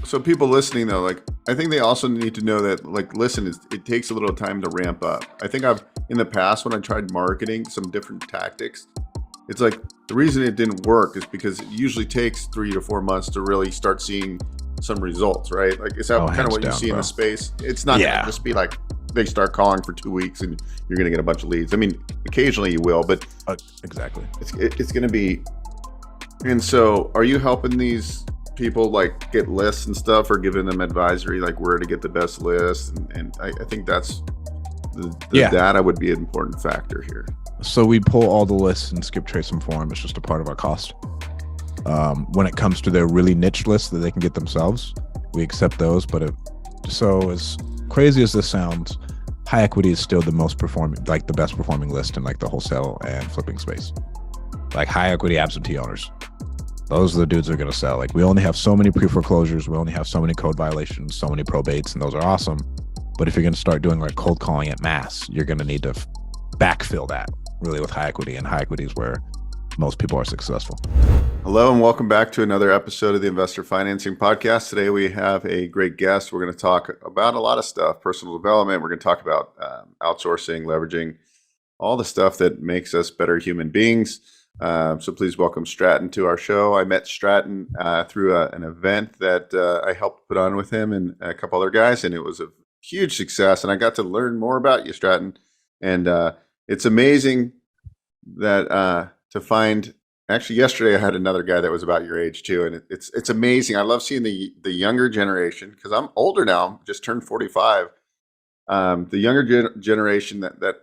So people listening though, like I think they also need to know that like listen, it takes a little time to ramp up. I think I've in the past when I tried marketing some different tactics, it's like the reason it didn't work is because it usually takes 3 to 4 months to really start seeing some results, right? Like is that kind of what you see in the space? It's not gonna just be like they start calling for 2 weeks and you're gonna get a bunch of leads. I mean, occasionally you will, but exactly. It's gonna be. And so, are you helping these people like get lists and stuff, or giving them advisory like where to get the best lists? And I think that's the data would be an important factor here. So we pull all the lists and skip trace them for them. It's just a part of our cost. When it comes to their really niche lists that they can get themselves, we accept those. But so as crazy as this sounds, high equity is still the most performing, like the best performing list in like the wholesale and flipping space. Like high equity absentee owners. Those are the dudes that are going to sell. Like we only have so many pre-foreclosures. We only have so many code violations, so many probates, and those are awesome. But if you're going to start doing like cold calling at mass, you're going to need to backfill that really with high equity, and high equity is where most people are successful. Hello, and welcome back to another episode of the Investor Financing Podcast. Today we have a great guest. We're going to talk about a lot of stuff, personal development. We're going to talk about outsourcing, leveraging, all the stuff that makes us better human beings. So please welcome Stratton to our show. I met Stratton through an event that I helped put on with him and a couple other guys, and it was a huge success. And I got to learn more about you, Stratton. And it's amazing that to find. Actually, yesterday I had another guy that was about your age too, and it's amazing. I love seeing the younger generation because I'm older now, just turned 45. The younger generation that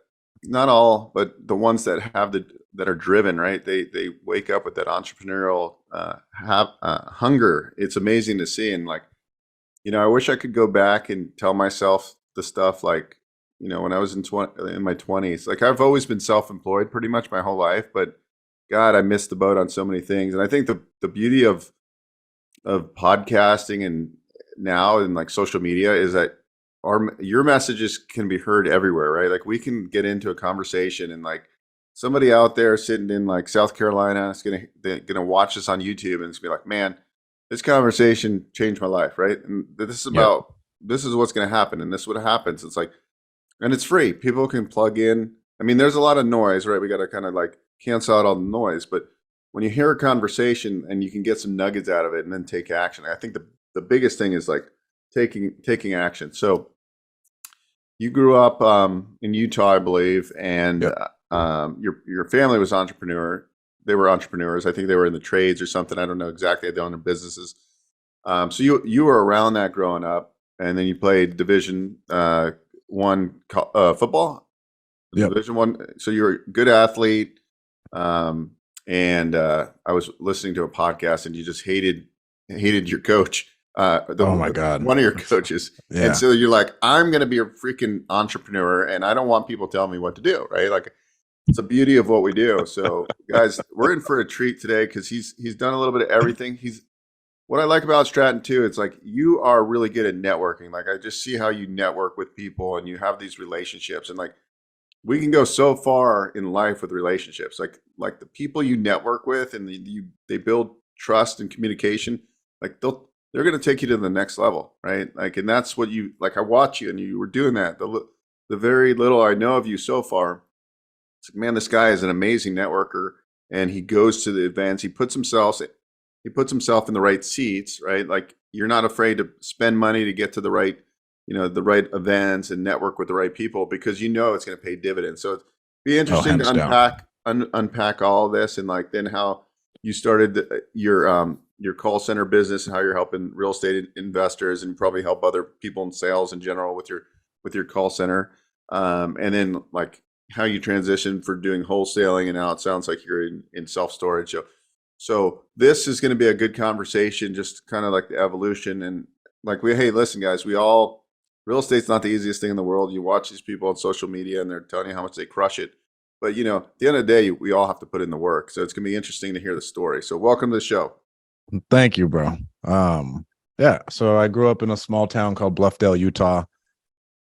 not all, but the ones that have that are driven, right? They wake up with that entrepreneurial hunger. It's amazing to see, and like, I wish I could go back and tell myself the stuff like, when I was in my 20s. Like I've always been self-employed pretty much my whole life, but God, I missed the boat on so many things. And I think the beauty of podcasting and now and like social media is that your messages can be heard everywhere, right? Like we can get into a conversation and like somebody out there sitting in like South Carolina is gonna watch this on YouTube and it's gonna be like, man, this conversation changed my life, right? And this is what's gonna happen, and this is what happens. It's like, and it's free. People can plug in. I mean, there's a lot of noise, right? We got to kind of like cancel out all the noise, but when you hear a conversation and you can get some nuggets out of it and then take action, I think the biggest thing is like taking action. So you grew up in Utah, I believe, and your family was entrepreneur. They were entrepreneurs. I think they were in the trades or something. I don't know exactly. They owned their businesses. So you were around that growing up, and then you played Division One football. Yep. Division One. So you're a good athlete. And I was listening to a podcast, and you just hated your coach. Oh my God, one of your coaches. Yeah. And so you're like, I'm going to be a freaking entrepreneur, and I don't want people telling me what to do. Right? Like, it's the beauty of what we do. So, guys, we're in for a treat today because he's done a little bit of everything. What I like about Stratton too, it's like you are really good at networking. Like I just see how you network with people, and you have these relationships, and like we can go so far in life with relationships. Like the people you network with, and they build trust and communication. Like they're going to take you to the next level, right? Like, and that's what you like. I watch you, and you were doing that. The very little I know of you so far, it's like, man, this guy is an amazing networker, and he goes to the events. He puts himself in the right seats, right? Like you're not afraid to spend money to get to the right events and network with the right people because it's going to pay dividends. So it'd be interesting to unpack all of this, and like then how you started your call center business and how you're helping real estate investors, and probably help other people in sales in general with your call center. And then like how you transitioned for doing wholesaling, and now it sounds like you're in self-storage. So this is going to be a good conversation, just kind of like the evolution. And like hey, listen guys, real estate's not the easiest thing in the world. You watch these people on social media and they're telling you how much they crush it. But at the end of the day, we all have to put in the work. So it's going to be interesting to hear the story. So welcome to the show. Thank you, bro. Yeah. So I grew up in a small town called Bluffdale, Utah.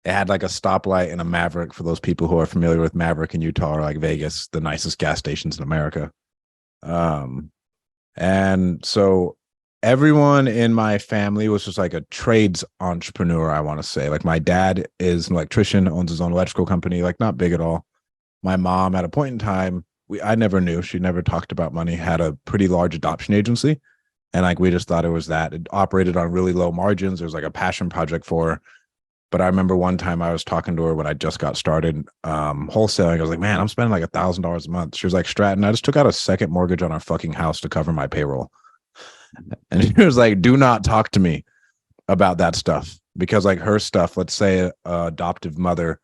It had like a stoplight and a Maverick, for those people who are familiar with Maverick in Utah, or like Vegas, the nicest gas stations in America. And so everyone in my family was just like a trades entrepreneur, I want to say. Like my dad is an electrician, owns his own electrical company, like not big at all. My mom, at a point in time, I never knew. She never talked about money, had a pretty large adoption agency. And like we just thought it was that. It operated on really low margins. There was like a passion project for her. But I remember one time I was talking to her when I just got started wholesaling. I was like, man, I'm spending like $1,000 a month. She was like, Stratton, I just took out a second mortgage on our fucking house to cover my payroll. And she was like, do not talk to me about that stuff. Because like her stuff, let's say a adoptive mother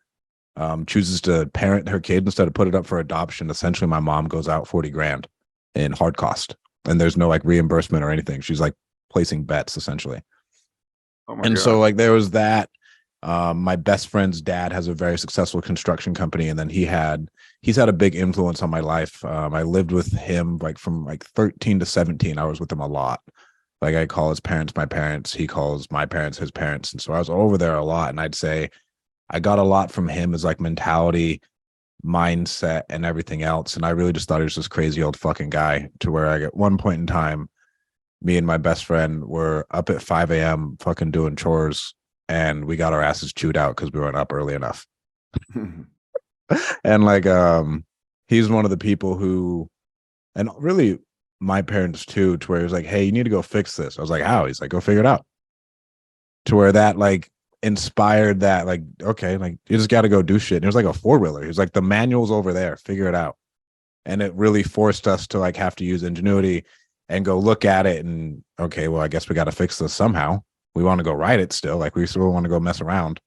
chooses to parent her kid instead of put it up for adoption. Essentially, my mom goes out 40 grand in hard cost. And there's no like reimbursement or anything. She's like placing bets essentially. Oh my And God. so like there was that. My best friend's dad has a very successful construction company, and then he's had a big influence on my life. I lived with him like from like 13 to 17. I was with him a lot. Like I call his parents my parents, he calls my parents his parents, and so I was over there a lot. And I'd say I got a lot from him as like mentality, mindset, and everything else. And I really just thought he was this crazy old fucking guy. To where I at one point in time, me and my best friend were up at 5 a.m. fucking doing chores, and we got our asses chewed out because we weren't up early enough. And like he's one of the people who, and really my parents too, to where he was like, hey, you need to go fix this. I was like, how? He's like, go figure it out. To where that like inspired that, like, okay, like you just got to go do shit. And it was like a 4-wheeler. He was like, the manual's over there, figure it out. And it really forced us to like have to use ingenuity and go look at it and, okay, well, I guess we got to fix this somehow. We want to go ride it still. Like we still want to go mess around.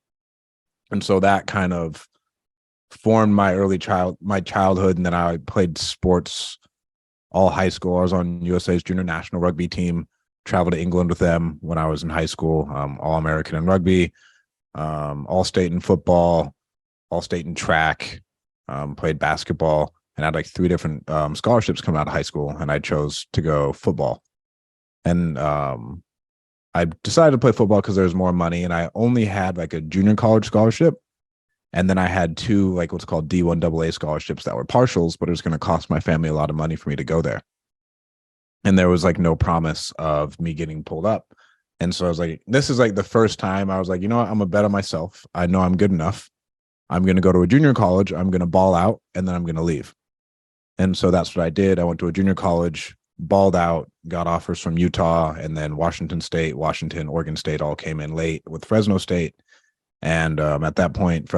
And so that kind of formed my childhood. And then I played sports all high school. I was on USA's junior national rugby team, traveled to England with them when I was in high school, all American in rugby, all state in football, all state in track, played basketball, and had like 3 different scholarships coming out of high school. And I chose to go football. And I decided to play football because there was more money, and I only had like a junior college scholarship. And then I had 2 like what's called D1 AA scholarships that were partials, but it was going to cost my family a lot of money for me to go there. And there was like no promise of me getting pulled up. And so I was like, this is like the first time I was like, you know what? I'm going to bet on myself. I know I'm good enough. I'm going to go to a junior college. I'm going to ball out, and then I'm going to leave. And so that's what I did. I went to a junior college, balled out, got offers from Utah, and then Washington State, Washington, Oregon State all came in late with Fresno State. And at that point,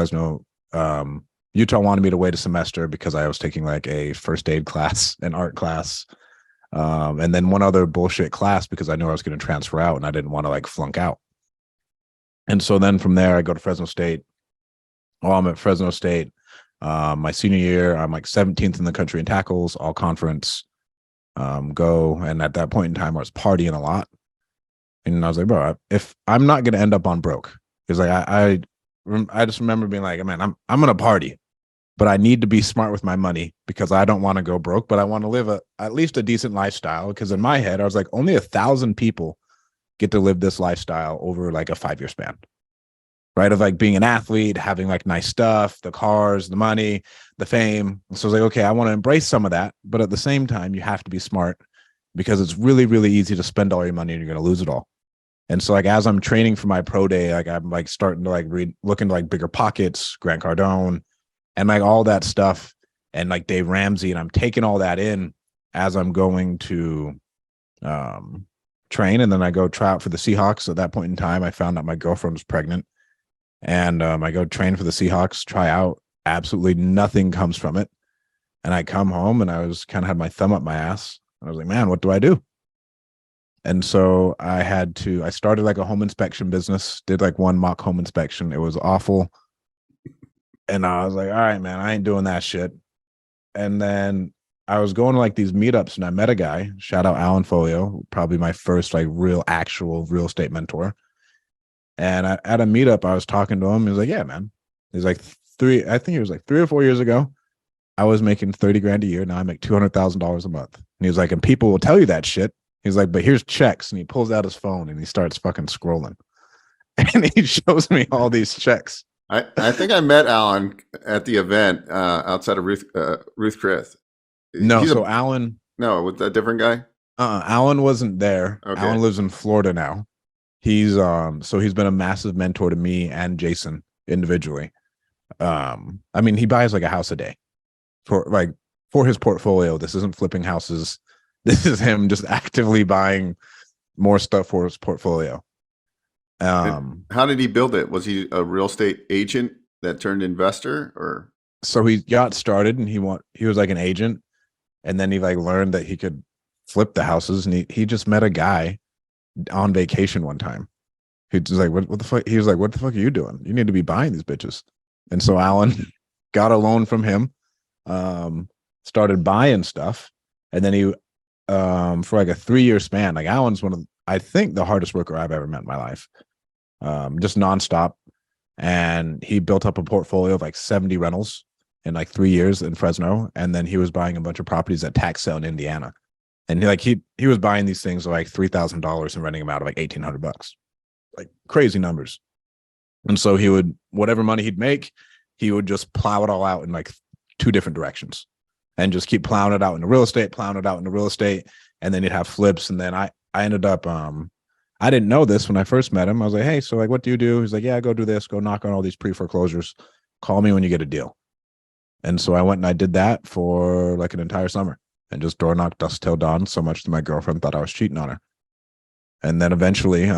Utah wanted me to wait a semester because I was taking like a first aid class, an art class, and then one other bullshit class because I knew I was going to transfer out and I didn't want to like flunk out. And so then from there, I go to Fresno State. While I'm at Fresno State, my senior year, I'm like 17th in the country in tackles, all conference. And at that point in time, I was partying a lot. And I was like, bro, if I'm not going to end up on broke, because like I just remember being like, man, I'm going to party, but I need to be smart with my money because I don't want to go broke, but I want to live at least a decent lifestyle. Because in my head, I was like, only 1,000 people get to live this lifestyle over like a 5-year span. Right, of like being an athlete, having like nice stuff, the cars, the money, the fame. So I was like, okay, I want to embrace some of that, but at the same time, you have to be smart because it's really, really easy to spend all your money and you're going to lose it all. And so like as I'm training for my pro day, like I'm like starting to like look into like Bigger Pockets, Grant Cardone, and like all that stuff, and like Dave Ramsey, and I'm taking all that in as I'm going to train, and then I go try out for the Seahawks. At that point in time, I found out my girlfriend was pregnant. And I go train for the Seahawks, try out. Absolutely nothing comes from it. And I come home and I was kind of had my thumb up my ass. I was like, man, what do I do? And so I started like a home inspection business, did like one mock home inspection. It was awful. And I was like, all right, man, I ain't doing that shit. And then I was going to like these meetups and I met a guy, shout out Alan Folio, probably my first like actual real estate mentor. And at a meetup, I was talking to him. He was like, yeah, man. He's like I think it was like 3 or 4 years ago. I was making 30 grand a year. Now I make $200,000 a month. And he was like, and people will tell you that shit. He's like, but here's checks. And he pulls out his phone and he starts fucking scrolling. And he shows me all these checks. I think I met Alan at the event outside of Ruth Chris. No, so Alan. No, with a different guy. Alan wasn't there. Okay. Alan lives in Florida now. He's been a massive mentor to me and Jason individually. I mean, he buys like a house a day for his portfolio. This isn't flipping houses. This is him just actively buying more stuff for his portfolio. How did he build it? Was he a real estate agent that turned investor, or? So he got started and he was like an agent, and then he like learned that he could flip the houses, and he just met a guy on vacation one time. He was like, what the fuck? He was like, what the fuck are you doing? You need to be buying these bitches. And so Alan got a loan from him, started buying stuff. And then he, for like a 3-year span, like Alan's I think the hardest worker I've ever met in my life, just nonstop. And he built up a portfolio of like 70 rentals in like 3 years in Fresno. And then he was buying a bunch of properties at tax sale in Indiana. And he was buying these things for like $3,000 and renting them out of like $1,800, like crazy numbers. And so he would, whatever money he'd make, he would just plow it all out in like 2 different directions and just keep plowing it out into real estate, and then he'd have flips. And then I ended up, I didn't know this when I first met him. I was like, hey, so like, what do you do? He's like, yeah, go do this, go knock on all these pre-foreclosures. Call me when you get a deal. And so I went and I did that for like an entire summer and just door knocked dusk till dawn, so much that my girlfriend thought I was cheating on her. And then eventually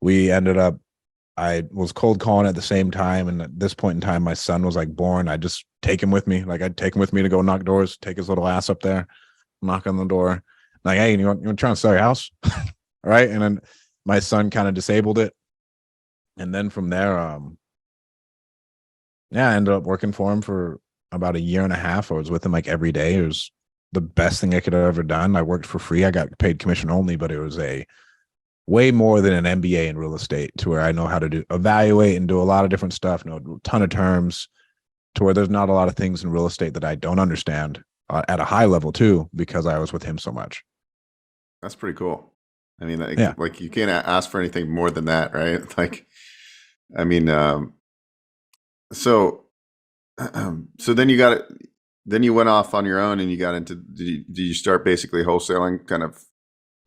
we ended up, I was cold calling at the same time. And at this point in time, my son was like born. I just take him with me. Like I'd take him with me to go knock doors, take his little ass up there, knock on the door. Like, hey, you want to try and sell your house? All right. And then my son kind of disabled it. And then from there, I ended up working for him for about 1.5 years. I was with him like every day. It was the best thing I could have ever done. I worked for free. I got paid commission only, but it was way more than an MBA in real estate, to where I know how to evaluate and do a lot of different stuff, know a ton of terms, to where there's not a lot of things in real estate that I don't understand at a high level too, because I was with him so much. That's pretty cool. I mean, Yeah. like you can't ask for anything more than that, right? Like, I mean, so then you got it. Then you went off on your own and you got into, did you start basically wholesaling kind of?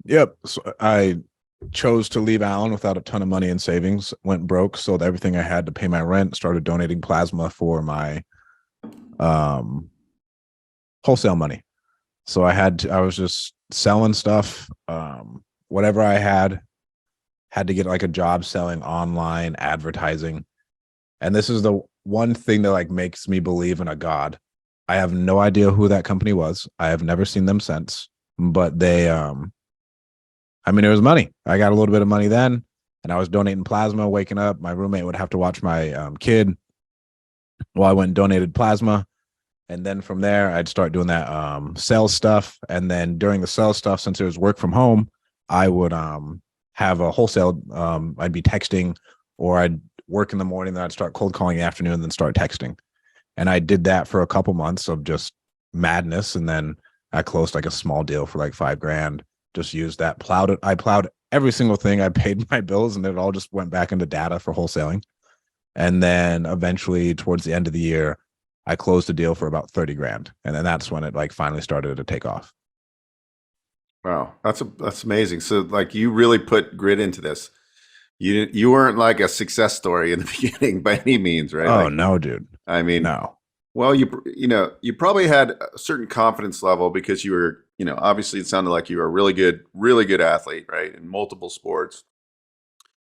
Yep. So I chose to leave Allen without a ton of money in savings, went broke, sold everything I had to pay my rent, started donating plasma for my wholesale money. So I was just selling stuff, whatever I had to get like a job selling online advertising. And this is the one thing that like makes me believe in a God. I have no idea who that company was. I have never seen them since, but they, I mean, it was money. I got a little bit of money then, and I was donating plasma, waking up. My roommate would have to watch my kid while I went and donated plasma. And then from there, I'd start doing that sales stuff. And then during the sales stuff, since it was work from home, I would have a wholesale. I'd be texting, or I'd work in the morning, then I'd start cold calling in the afternoon, and then start texting. And I did that for a couple months of just madness. And then I closed like a small deal for like $5,000. Just used that, plowed it. I plowed every single thing. I paid my bills, and it all just went back into data for wholesaling. And then eventually towards the end of the year, I closed a deal for about $30,000. And then that's when it like finally started to take off. Wow. That's amazing. So like you really put grit into this. You weren't like a success story in the beginning by any means, right? Oh, like, no, dude. I mean, no. Well, you probably had a certain confidence level because you were, obviously it sounded like you were a really good athlete, right? In multiple sports.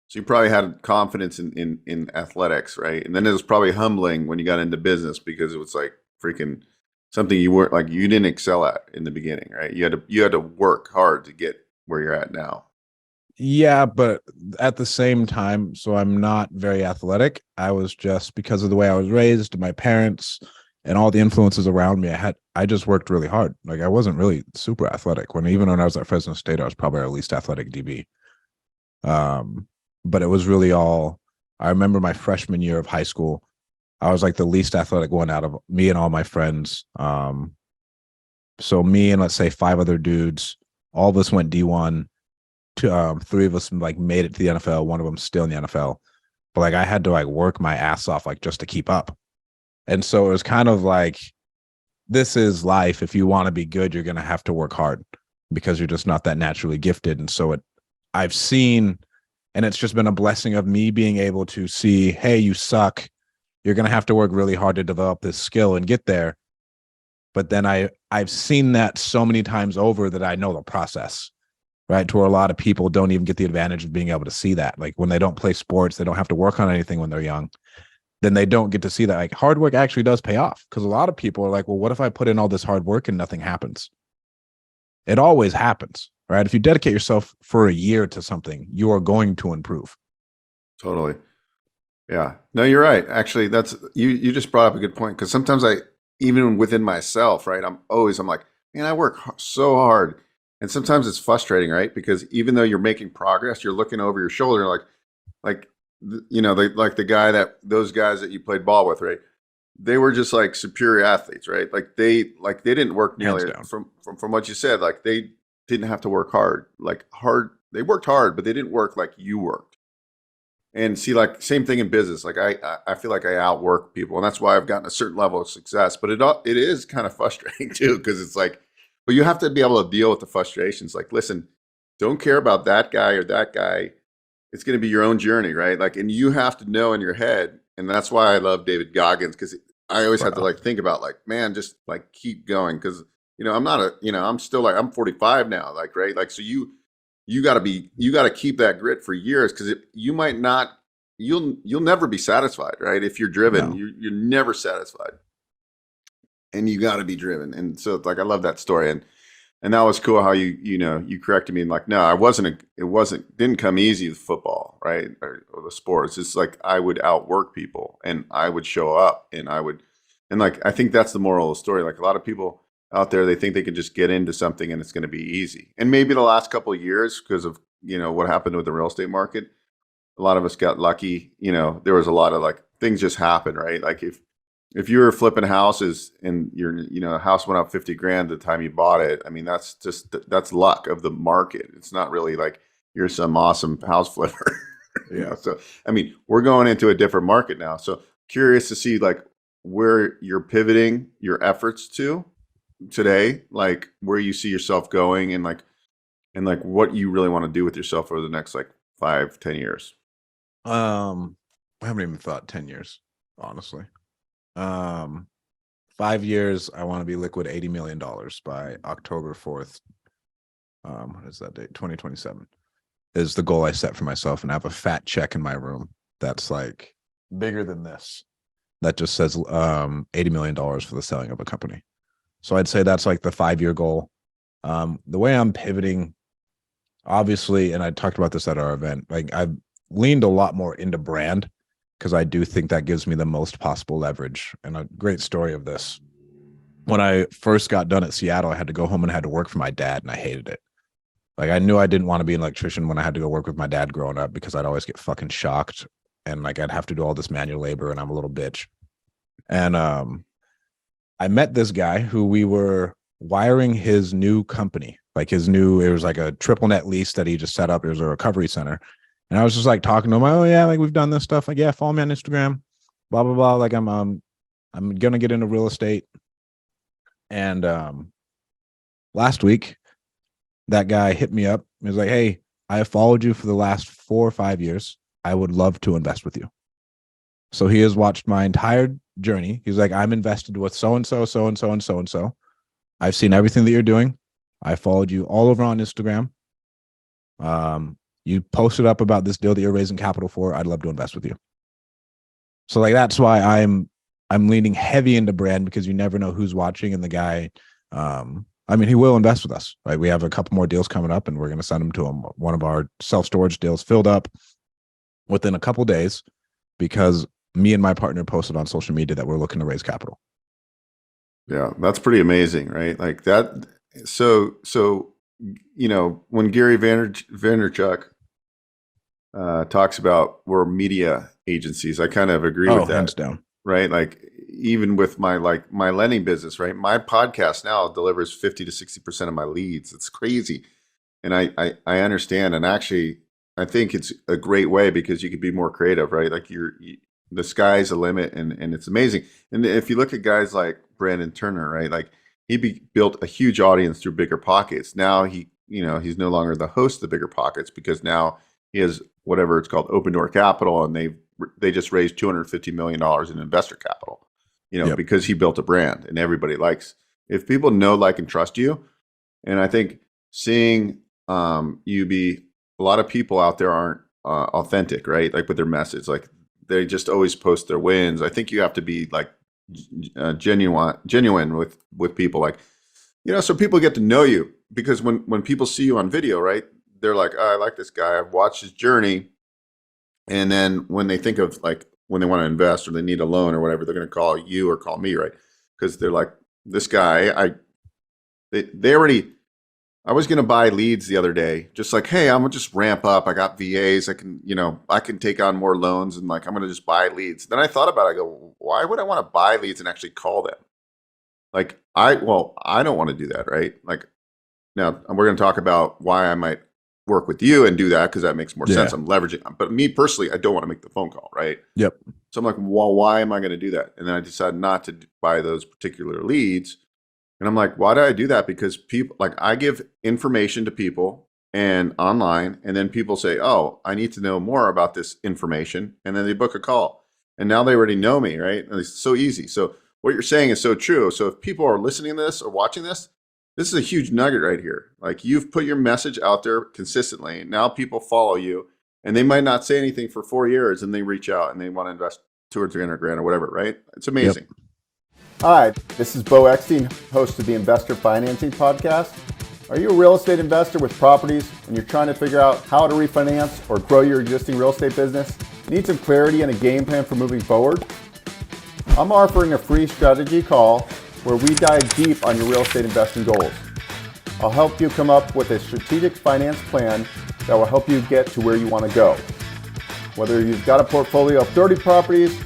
So you probably had confidence in athletics, right? And then it was probably humbling when you got into business because it was like freaking something you didn't excel at in the beginning, right? You had to work hard to get where you're at now. Yeah, but at the same time, so I'm not very athletic. I was just, because of the way I was raised, my parents, and all the influences around me, I just worked really hard. Like I wasn't really super athletic. Even when I was at Fresno State, I was probably our least athletic DB. But it was really all, I remember my freshman year of high school, I was like the least athletic one out of me and all my friends. So me and let's say 5 other dudes, all of us went D1. 3 of us like made it to the NFL. One of them still in the NFL, but like I had to like work my ass off like just to keep up. And so it was kind of like, this is life. If you want to be good, you're going to have to work hard. because you're just not that naturally gifted. And so I've seen, and it's just been a blessing of me being able to see, hey, you suck. You're going to have to work really hard to develop this skill and get there. But then I've seen that so many times over that I know the process, right? To where a lot of people don't even get the advantage of being able to see that. Like when they don't play sports, they don't have to work on anything when they're young, then they don't get to see that. Like hard work actually does pay off, because a lot of people are like, well, what if I put in all this hard work and nothing happens? It always happens, right? If you dedicate yourself for a year to something, you are going to improve. Totally. Yeah. No, you're right. Actually, that's you just brought up a good point, because sometimes even within myself, right? I'm like, man, I work so hard. And sometimes it's frustrating, right? Because even though you're making progress, you're looking over your shoulder like those guys that you played ball with, right? They were just like superior athletes, right? They didn't work Hands nearly down. from what you said. Like they didn't have to work hard, they worked hard, but they didn't work like you worked. And see, like same thing in business. Like I feel like I outwork people, and that's why I've gotten a certain level of success. But it is kind of frustrating too, because it's like, but you have to be able to deal with the frustrations. Like, listen, don't care about that guy or that guy. It's going to be your own journey, right? Like, and you have to know in your head, and that's why I love David Goggins, because I always have to Bro. like think about like, man, just like keep going, because I'm not I'm still like I'm 45 now, like right, like so you got to keep that grit for years, because you might not you'll never be satisfied, right? If you're driven, No. you're never satisfied, and you got to be driven. And so like I love that story, and that was cool how you corrected me, and like, no, didn't come easy with football, right? Or the sports. It's like I would outwork people, and I would show up, and like I think that's the moral of the story. Like a lot of people out there, they think they can just get into something and it's going to be easy. And maybe the last couple of years, because of what happened with the real estate market, a lot of us got lucky. There was a lot of like things just happen, right? Like if you were flipping houses and a house went up 50 grand the time you bought it, I mean, that's luck of the market. It's not really like you're some awesome house flipper. Yeah. So, I mean, we're going into a different market now. So curious to see like where you're pivoting your efforts to today, like where you see yourself going, and what you really want to do with yourself over the next like 5-10 years. I haven't even thought 10 years, honestly. 5 years, I want to be liquid $80 million by October 4th. What is that date? 2027 is the goal I set for myself, and I have a fat check in my room that's like bigger than this. That just says $80 million for the selling of a company. So I'd say that's like the 5-year goal. The way I'm pivoting, obviously, and I talked about this at our event, like I've leaned a lot more into brand, because I do think that gives me the most possible leverage. And a great story of this: when I first got done at Seattle, I had to go home and I had to work for my dad, and I hated it. Like I knew I didn't want to be an electrician when I had to go work with my dad growing up, because I'd always get fucking shocked, and like I'd have to do all this manual labor, and I'm a little bitch. And I met this guy who we were wiring his new company, like it was like a triple net lease that he just set up. It was a recovery center. And I was just like talking to him, oh yeah, like we've done this stuff. Like, yeah, follow me on Instagram, blah, blah, blah. Like I'm gonna get into real estate. And last week, that guy hit me up. He was like, hey, I have followed you for the last 4 or 5 years. I would love to invest with you. So he has watched my entire journey. He's like, I'm invested with so-and-so, so-and-so, and so-and-so. I've seen everything that you're doing. I followed you all over on Instagram. You posted up about this deal that you're raising capital for. I'd love to invest with you. So like, that's why I'm leaning heavy into brand, because you never know who's watching. And the guy, I mean, he will invest with us, right? We have a couple more deals coming up, and we're going to send him to him. One of our self-storage deals filled up within a couple days, because me and my partner posted on social media that we're looking to raise capital. Yeah, that's pretty amazing, right? Like that. So when Gary Vaynerchuk talks about we're media agencies, I kind of agree with Hands that, down. right? Like even with my lending business, right? My podcast now delivers 50 to 60% of my leads. It's crazy, and I understand, and actually I think it's a great way, because you could be more creative, right? Like the sky's the limit, and it's amazing. And if you look at guys like Brandon Turner, right? Like built a huge audience through Bigger Pockets. Now he's no longer the host of Bigger Pockets because now he has whatever it's called, Open Door Capital, and they just raised $250 million in investor capital, Yep. because he built a brand and everybody likes. If people know, like, and trust you, and I think seeing you be, a lot of people out there aren't authentic, right? Like with their message, like they just always post their wins. I think you have to be like genuine with people, like, so people get to know you, because when people see you on video, right, they're like, oh, I like this guy, I've watched his journey. And then when they think of, like, when they want to invest or they need a loan or whatever, they're going to call you or call me, right? Because they're like, this guy, they already, I was going to buy leads the other day, just like, hey, I'm going to just ramp up. I got VAs. I can take on more loans, and like, I'm going to just buy leads. Then I thought about it. I go, why would I want to buy leads and actually call them? Like, I don't want to do that, right? Like, now we're going to talk about why I might work with you and do that, because that makes more sense. I'm leveraging. But me personally, I don't want to make the phone call, right? Yep. So I'm like, well, why am I going to do that? And then I decided not to buy those particular leads. And I'm like, why do I do that? Because people, like, I give information to people and online, and then people say, oh, I need to know more about this information. And then they book a call. And now they already know me, right? And it's so easy. So what you're saying is so true. So if people are listening to this or watching this, this is a huge nugget right here. Like, you've put your message out there consistently. Now people follow you, and they might not say anything for 4 years, and they reach out and they want to invest 200 or 300 grand or whatever, right? It's amazing. Yep. Hi, this is Beau, host of the Investor Financing Podcast. Are you a real estate investor with properties and you're trying to figure out how to refinance or grow your existing real estate business? Need some clarity and a game plan for moving forward? I'm offering a free strategy call where we dive deep on your real estate investing goals. I'll help you come up with a strategic finance plan that will help you get to where you want to go. Whether you've got a portfolio of 30 properties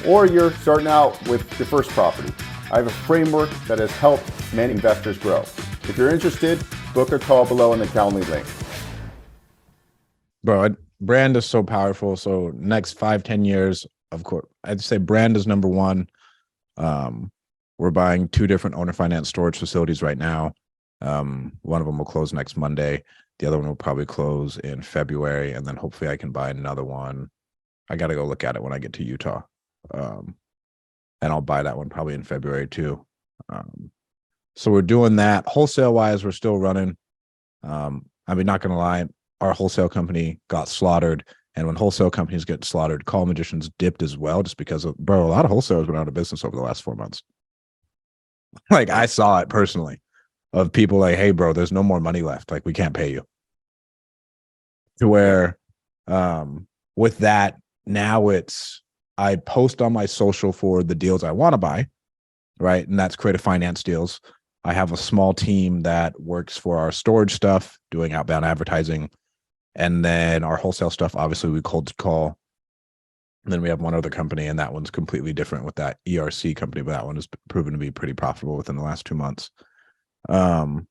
or you're starting out with your first property, I have a framework that has helped many investors grow. If you're interested, book a call below in the Calendly link. Bro, brand is so powerful. So next 5-10 years, of course, I'd say brand is number one. We're buying 2 different owner finance storage facilities right now. One of them will close next Monday. The other one will probably close in February. And then hopefully I can buy another one. I got to go look at it when I get to Utah. And I'll buy that one probably in February too. So we're doing that. Wholesale wise, we're still running. I mean, not going to lie, our wholesale company got slaughtered. And when wholesale companies get slaughtered, Call Magicians dipped as well, just because of, bro, a lot of wholesalers went out of business over the last 4 months. Like, I saw it personally, of people like, hey, bro, there's no more money left. Like, we can't pay you. To where with that, now it's, I post on my social for the deals I want to buy, right? And that's creative finance deals. I have a small team that works for our storage stuff, doing outbound advertising. And then our wholesale stuff, obviously, we cold call. And then we have one other company, and that one's completely different with that ERC company, but that one has proven to be pretty profitable within the last 2 months. But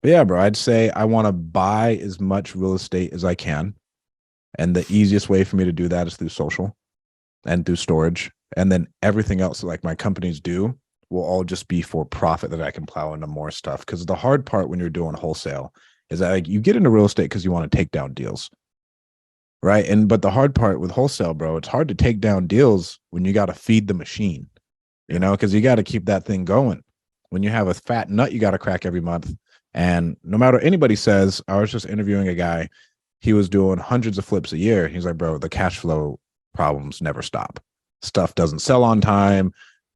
yeah, bro, I'd say I want to buy as much real estate as I can. And the easiest way for me to do that is through social and through storage. And then everything else, like my companies do, will all just be for profit that I can plow into more stuff. Because the hard part when you're doing wholesale is that, like, you get into real estate because you want to take down deals. Right. But the hard part with wholesale, bro, it's hard to take down deals when you got to feed the machine, because you got to keep that thing going. When you have a fat nut, you got to crack every month. And no matter what anybody says, I was just interviewing a guy. He was doing hundreds of flips a year. He's like, bro, the cash flow problems never stop. Stuff doesn't sell on time.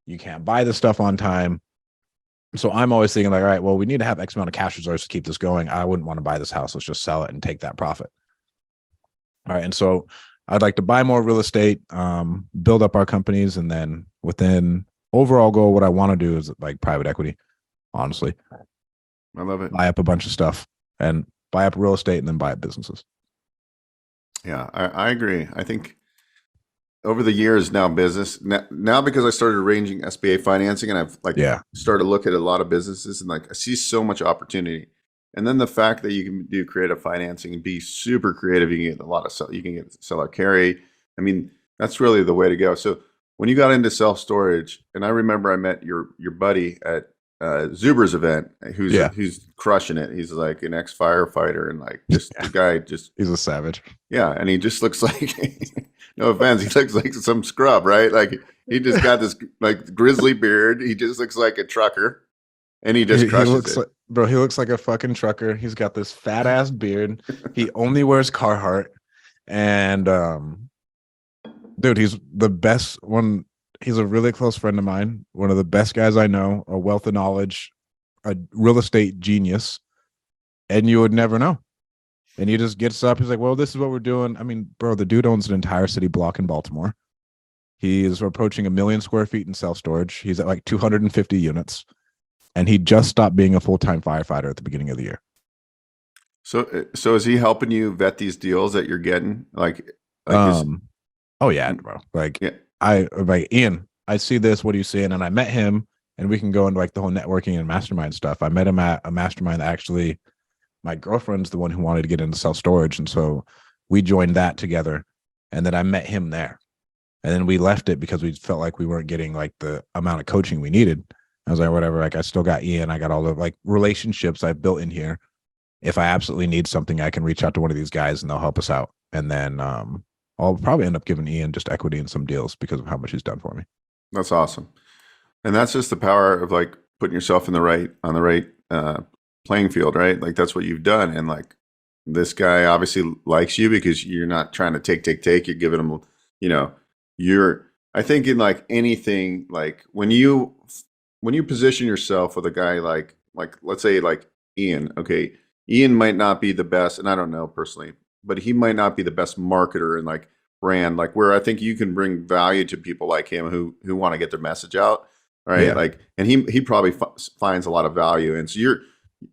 You can't buy the stuff on time. So I'm always thinking like, all right, well, we need to have X amount of cash reserves to keep this going. I wouldn't want to buy this house. Let's just sell it and take that profit. All right. And so I'd like to buy more real estate, build up our companies. And then within overall goal, what I want to do is like private equity, honestly. I love it. Buy up a bunch of stuff and buy up real estate and then buy up businesses. Yeah, I agree. I think over the years now, business now because I started arranging SBA financing, and I've started to look at a lot of businesses, and like I see so much opportunity. And then the fact that you can do creative financing and be super creative, you can get a lot of you can get seller carry. I mean, that's really the way to go. So when you got into self-storage, and I remember I met your buddy at Zuber's event, who's crushing it. He's like an ex-firefighter, and like just the guy just He's a savage. yeah, and he just looks like no offense, he looks like some scrub, right? Like he just got this like grizzly beard. He just looks like a trucker, and he just crushes looks it. like, bro, he looks like a fucking trucker. He's got this fat ass beard. He only wears Carhartt, and dude, he's the best one. He's a really close friend of mine, one of the best guys I know, a wealth of knowledge, a real estate genius, and you would never know. And he just gets up. He's like, well, this is what we're doing. I mean, bro, the dude owns an entire city block in Baltimore. He is approaching 1 million square feet in self-storage. He's at like 250 units. And he just stopped being a full-time firefighter at the beginning of the year. So is he helping you vet these deals that you're getting? Oh yeah, bro. Like Ian, I see this. What are you seeing? And I met him, and we can go into like the whole networking and mastermind stuff. I met him at a mastermind that actually my girlfriend's the one who wanted to get into self-storage. And so we joined that together. And then I met him there. And then we left it because we felt like we weren't getting like the amount of coaching we needed. I was like, whatever, like I still got Ian. I got all the like relationships I've built in here. If I absolutely need something, I can reach out to one of these guys and they'll help us out. And then I'll probably end up giving Ian just equity in some deals because of how much he's done for me. That's awesome. And that's just the power of like putting yourself on the right playing field, right? Like that's what you've done. And like this guy obviously likes you because you're not trying to take. You're giving him, I think in like anything, like when you position yourself with a guy like let's say like Ian, okay, Ian might not be the best, and I don't know personally, but he might not be the best marketer and like brand, like where I think you can bring value to people like him who want to get their message out, right? Yeah. Like, and he probably finds a lot of value, and so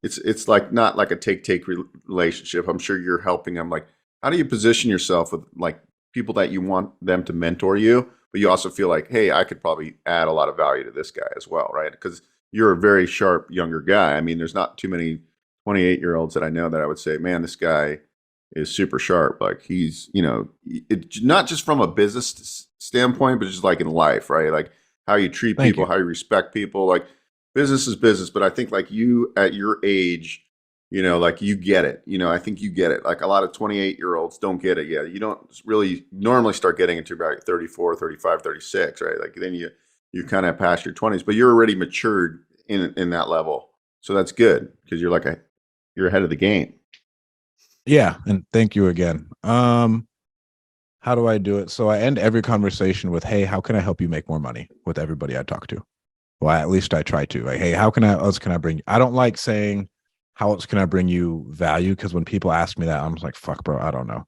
it's like not like a take relationship. I'm sure you're helping him. Like, how do you position yourself with like people that you want them to mentor you, but you also feel like, hey, I could probably add a lot of value to this guy as well, right? Because you're a very sharp younger guy. I mean, there's not too many 28-year-olds that I know that I would say, man, this guy is super sharp. Like he's, not just from a business standpoint, but just like in life, right? Like how you treat people, how you respect people. Like business is business, but I think like you at your age, like you get it. I think you get it. Like a lot of 28-year-olds don't get it yet. You don't really normally start getting into about 34, 35, 36, right? Like then you kind of past your 20s, but you're already matured in that level. So that's good because you're ahead of the game. Yeah, and thank you again. How do I do it? So I end every conversation with, hey, how can I help you make more money with everybody I talk to? Well, at least I try to. Like, hey, how else can I bring you? I don't like saying how else can I bring you value? Because when people ask me that, I'm just like, fuck, bro, I don't know.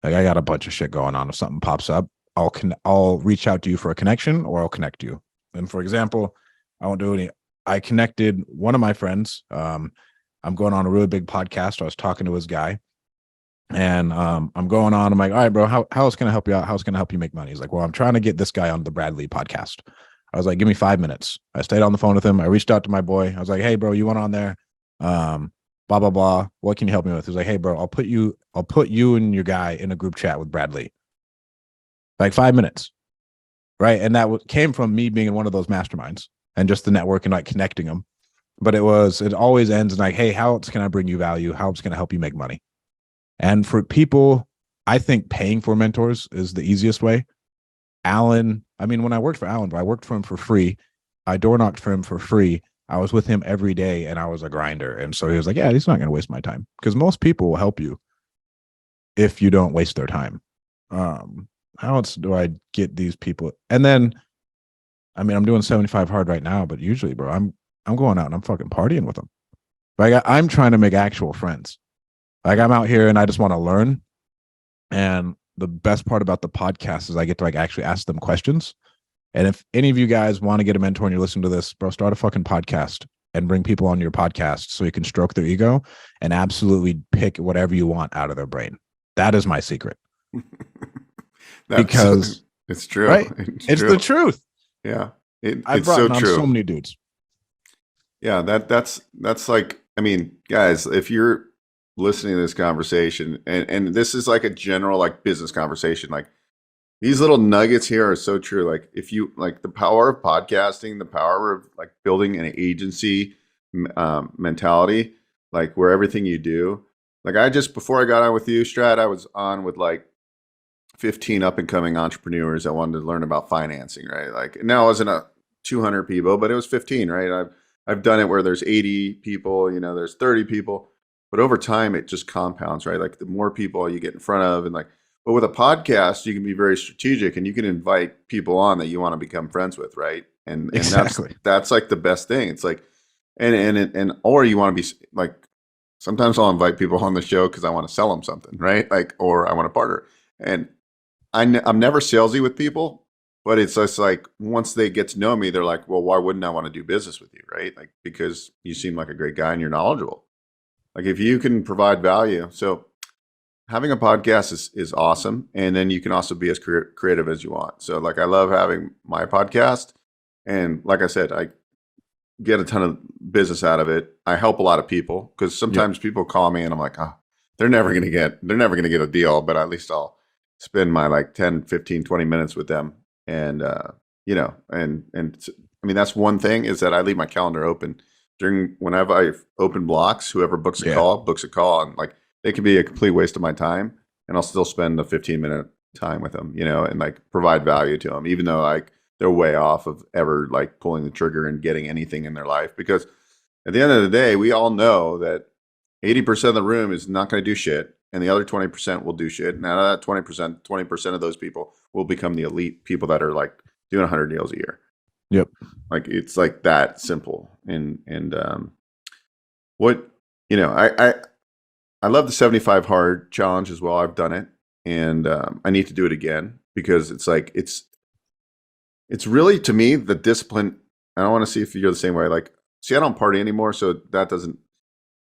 Like I got a bunch of shit going on. If something pops up, I'll reach out to you for a connection or I'll connect you. And for example, I connected one of my friends. I'm going on a really big podcast. I was talking to his guy. And I'm going on. I'm like, all right, bro, how else can I help you out? How else can I help you make money? He's like, well, I'm trying to get this guy on the Bradley podcast. I was like, give me 5 minutes. I stayed on the phone with him. I reached out to my boy. I was like, hey, bro, you want on there? Blah, blah, blah. What can you help me with? He's like, hey, bro, I'll put you and your guy in a group chat with Bradley. Like 5 minutes. Right. And that came from me being in one of those masterminds and just the network and like connecting them. But it always ends in like, hey, how else can I bring you value? How else can I help you make money? And for people, I think paying for mentors is the easiest way. Alan, I mean, when I worked for Alan, I worked for him for free. I door knocked for him for free. I was with him every day and I was a grinder. And so he was like, yeah, he's not going to waste my time because most people will help you if you don't waste their time. How else do I get these people? And then, I mean, I'm doing 75 hard right now, but usually, bro, I'm going out and I'm fucking partying with them. Like I'm trying to make actual friends. Like I'm out here and I just want to learn. And the best part about the podcast is I get to like actually ask them questions. And if any of you guys want to get a mentor and you're listening to this, bro, start a fucking podcast and bring people on your podcast so you can stroke their ego and absolutely pick whatever you want out of their brain. That is my secret. Because it's true. Right? It's true. The truth. Yeah. I've brought on so many dudes. Yeah, that's like, I mean, guys, if you're listening to this conversation and this is like a general like business conversation, like These little nuggets here are so true. Like if you like the power of podcasting, the power of like building an agency mentality, like where everything you do, like I just before I got on with you, Strat, I was on with like 15 up and coming entrepreneurs that wanted to learn about financing, right? Like now it wasn't a 200 people, but it was 15, right? I've done it where there's 80 people, there's 30 people, but over time it just compounds, right? Like the more people you get in front of, and like, but with a podcast, you can be very strategic and you can invite people on that you want to become friends with, right? And Exactly. that's like the best thing. It's like, and or you want to be like, sometimes I'll invite people on the show because I want to sell them something, right? Like, or I want to partner. And I'm never salesy with people, but it's just like once they get to know me, they're like, well, why wouldn't I want to do business with you, right? Like because you seem like a great guy and you're knowledgeable. Like if you can provide value, so having a podcast is awesome, and then you can also be as creative as you want. So like I love having my podcast, and like I said, I get a ton of business out of it. I help a lot of people because sometimes people call me and I'm like, oh, they're never going to get a deal, but at least I'll spend my like 10, 15, 20 minutes with them. And, I mean, that's one thing is that I leave my calendar open whenever I open blocks, whoever books a call, and like, it can be a complete waste of my time and I'll still spend a 15-minute time with them, and like provide value to them, even though like they're way off of ever like pulling the trigger and getting anything in their life. Because at the end of the day, we all know that 80% of the room is not going to do shit, and the other 20% will do shit. And out of that 20% of those people will become the elite people that are like doing 100 deals a year. Yep. Like it's like that simple. And what I love the 75 hard challenge as well. I've done it, and I need to do it again because it's like it's really, to me, the discipline. I don't want to see if you're the same way. Like, see, I don't party anymore, so that doesn't.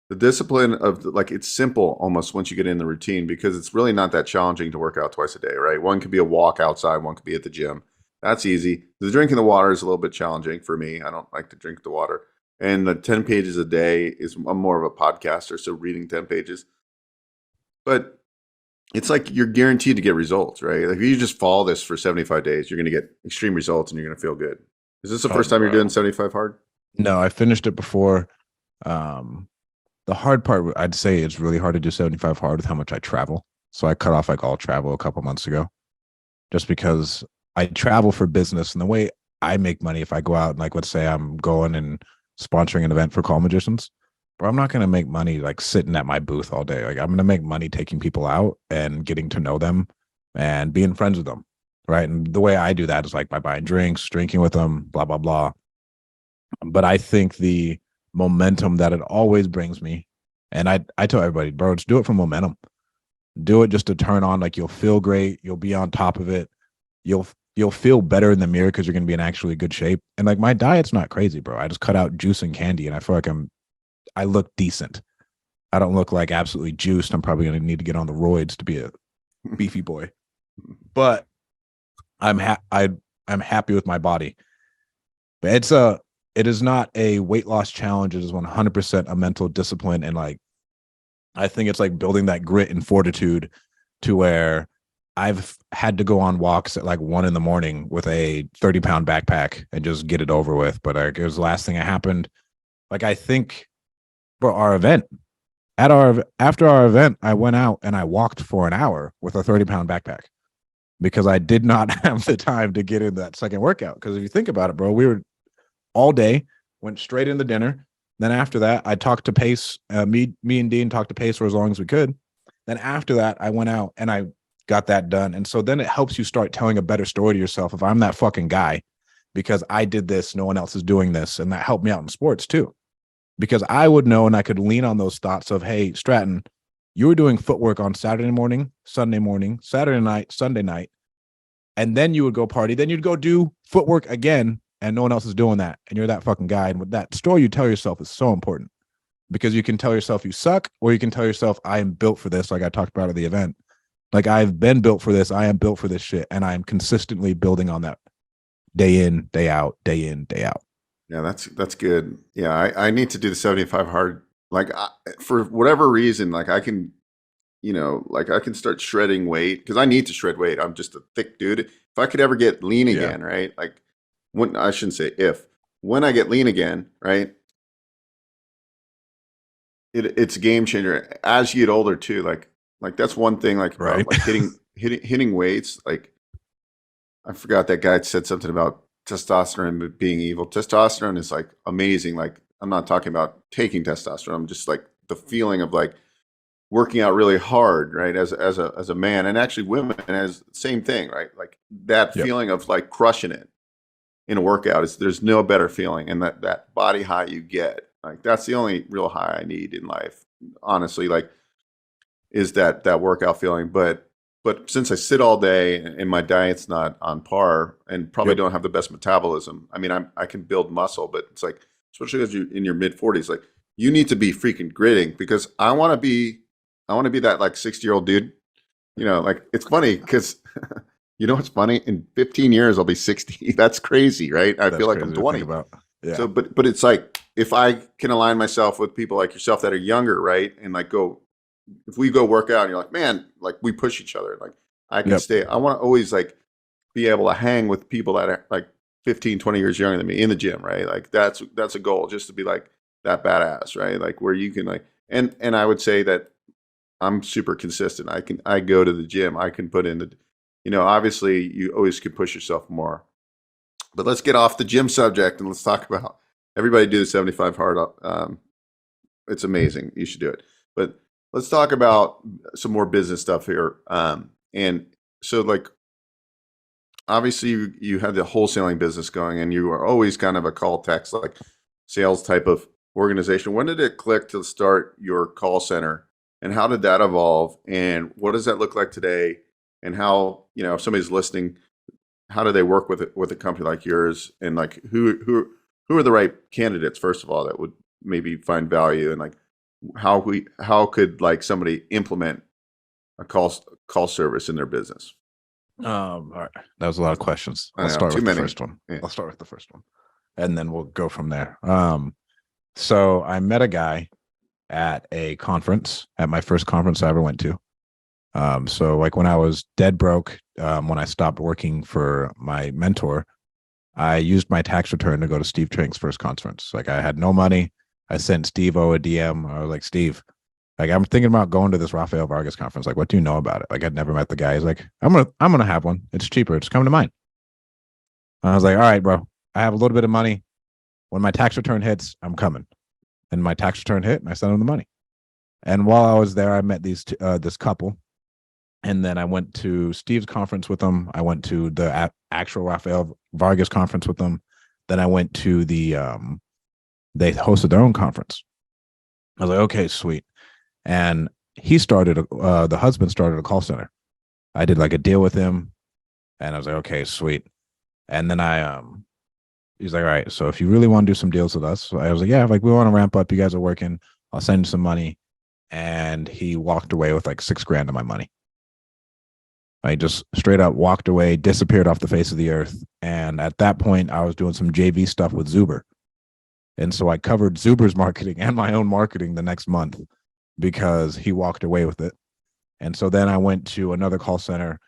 The discipline of like it's simple almost once you get in the routine because it's really not that challenging to work out twice a day, right? One could be a walk outside, one could be at the gym. That's easy. The drinking the water is a little bit challenging for me. I don't like to drink the water. And the 10 pages a day is I'm more of a podcaster, so reading 10 pages. But it's like you're guaranteed to get results, right? Like if you just follow this for 75 days, you're going to get extreme results and you're going to feel good. Is this the first time you're doing 75 hard? No, I finished it before. The hard part, I'd say it's really hard to do 75 hard with how much I travel. So I cut off like all travel a couple months ago just because I travel for business, and the way I make money if I go out and like, let's say I'm going and sponsoring an event for Call Magicians, but I'm not going to make money like sitting at my booth all day. Like I'm going to make money taking people out and getting to know them and being friends with them. Right. And the way I do that is like by buying drinks, drinking with them, blah, blah, blah. But I think the momentum that it always brings me, and I tell everybody, bro, just do it for momentum. Do it just to turn on, like you'll feel great. You'll be on top of it. You'll feel better in the mirror because you're going to be in actually good shape. And like my diet's not crazy, bro. I just cut out juice and candy and I feel like I look decent. I don't look like absolutely juiced. I'm probably going to need to get on the roids to be a beefy boy. But I'm happy with my body. But it is not a weight loss challenge. It is 100% a mental discipline. And like, I think it's like building that grit and fortitude to where I've had to go on walks at like 1 a.m. with a 30-pound backpack and just get it over with. But like, it was the last thing that happened. Like, I think for our event, after our event, I went out and I walked for an hour with a 30-pound backpack because I did not have the time to get in that second workout. Because if you think about it, bro, we were all day, went straight into dinner. Then after that, I talked to Pace. Me and Dean talked to Pace for as long as we could. Then after that, I went out and I got that done. And so then it helps you start telling a better story to yourself. If I'm that fucking guy, because I did this, no one else is doing this. And that helped me out in sports too. Because I would know and I could lean on those thoughts of, hey, Stratton, you were doing footwork on Saturday morning, Sunday morning, Saturday night, Sunday night. And then you would go party. Then you'd go do footwork again. And no one else is doing that. And you're that fucking guy. And with that story you tell yourself is so important because you can tell yourself you suck, or you can tell yourself I am built for this. Like I talked about at the event, like I've been built for this. I am built for this shit. And I'm consistently building on that day in, day out, day in, day out. Yeah, that's good. Yeah. I need to do the 75 hard. Like for whatever reason, like I can, like I can start shredding weight because I need to shred weight. I'm just a thick dude. If I could ever get lean again, right? Like I shouldn't say if, when I get lean again, right? It's a game changer as you get older too. Like that's one thing like about Right. like hitting weights. Like I forgot that guy said something about testosterone being evil. Testosterone is like amazing. Like I'm not talking about taking testosterone. I'm just like the feeling of like working out really hard, right? As a man, and actually women as same thing, right? Like that Yep. feeling of like crushing it in a workout is there's no better feeling, and that body high you get, like that's the only real high I need in life, honestly. Like is that workout feeling, but since I sit all day and my diet's not on par and probably Yep. don't have the best metabolism, I mean I can build muscle, but it's like especially as you in your mid 40s, like you need to be freaking gritting because I want to be that like 60-year-old dude. Like it's funny because what's funny? In 15 years, I'll be 60. That's crazy, right? I That's feel like I'm crazy to think 20. about. Yeah. So, but it's like if I can align myself with people like yourself that are younger, right? And like if we go work out and you're like, man, like we push each other. Like I can Yep. stay. I want to always like be able to hang with people that are like 15, 20 years younger than me in the gym, right? Like that's a goal, just to be like that badass, right? Like where you can like, and I would say that I'm super consistent. I go to the gym. I can put in obviously you always can push yourself more. But let's get off the gym subject and let's talk about everybody do the 75 hard. It's amazing. You should do it. But let's talk about some more business stuff here. And so like obviously you had the wholesaling business going and you were always kind of a call text like sales type of organization. When did it click to start your call center? And how did that evolve? And what does that look like today? And how, if somebody's listening, how do they work with a company like yours? And like who are the right candidates, first of all, that would maybe find value? And like how could like somebody implement a call service in their business? All right. That was a lot of questions. I I'll know, start too with the many. first one. Yeah. I'll start with the first one. And then we'll go from there. So I met a guy at a conference, at my first conference I ever went to. So like when I was dead broke, when I stopped working for my mentor, I used my tax return to go to Steve Trank's first conference. Like I had no money. I sent Steve-O a DM. I was like, Steve, like I'm thinking about going to this Rafael Vargas conference. Like, what do you know about it? Like I'd never met the guy. He's like, I'm gonna have one. It's cheaper. Just come to mine. And I was like, all right, bro. I have a little bit of money. When my tax return hits, I'm coming. And my tax return hit, and I sent him the money. And while I was there, I met this couple. And then I went to Steve's conference with them. I went to the actual Rafael Vargas conference with them. Then I went to they hosted their own conference. I was like, okay, sweet. And he started, the husband started a call center. I did like a deal with him. And I was like, okay, sweet. And then he's like, all right, so if you really want to do some deals with us, so I was like, yeah, like we want to ramp up. You guys are working. I'll send you some money. And he walked away with like $6,000 of my money. I just straight up walked away, disappeared off the face of the earth. And at that point, I was doing some JV stuff with Zuber. And so I covered Zuber's marketing and my own marketing the next month because he walked away with it. And so then I went to another call center